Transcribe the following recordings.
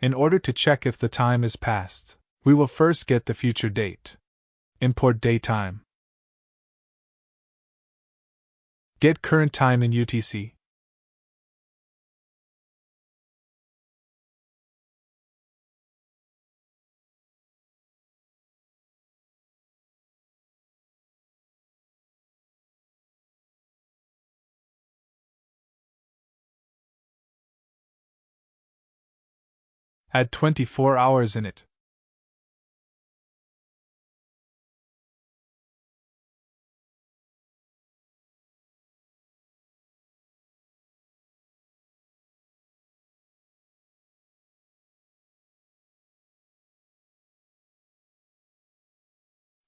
In order to check if the time is past, we will first get the future date. Import datetime. Get current time in UTC. Add 24 hours in it.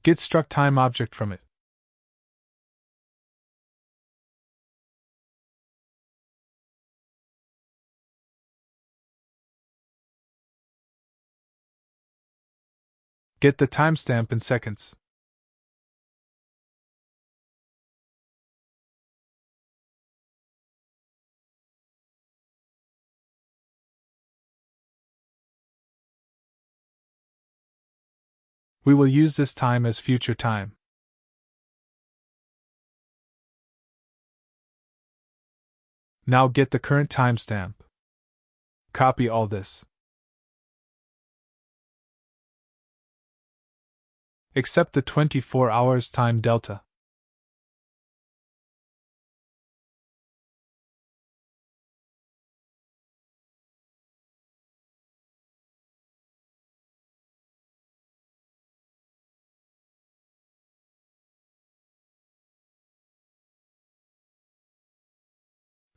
Get struck time object from it. Get the timestamp in seconds. We will use this time as future time. Now get the current timestamp. Copy all this. Except the 24 hours time delta.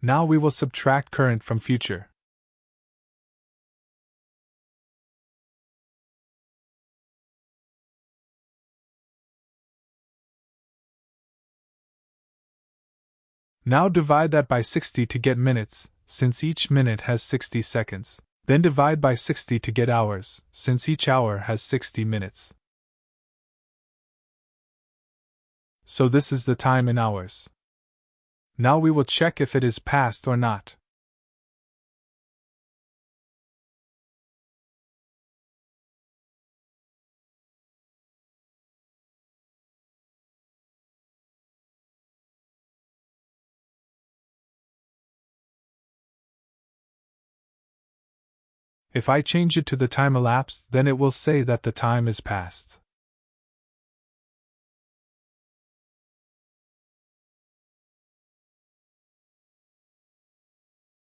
Now we will subtract current from future. Now divide that by 60 to get minutes, since each minute has 60 seconds. Then divide by 60 to get hours, since each hour has 60 minutes. So this is the time in hours. Now we will check if it is past or not. If I change it to the time elapsed, then it will say that the time is past.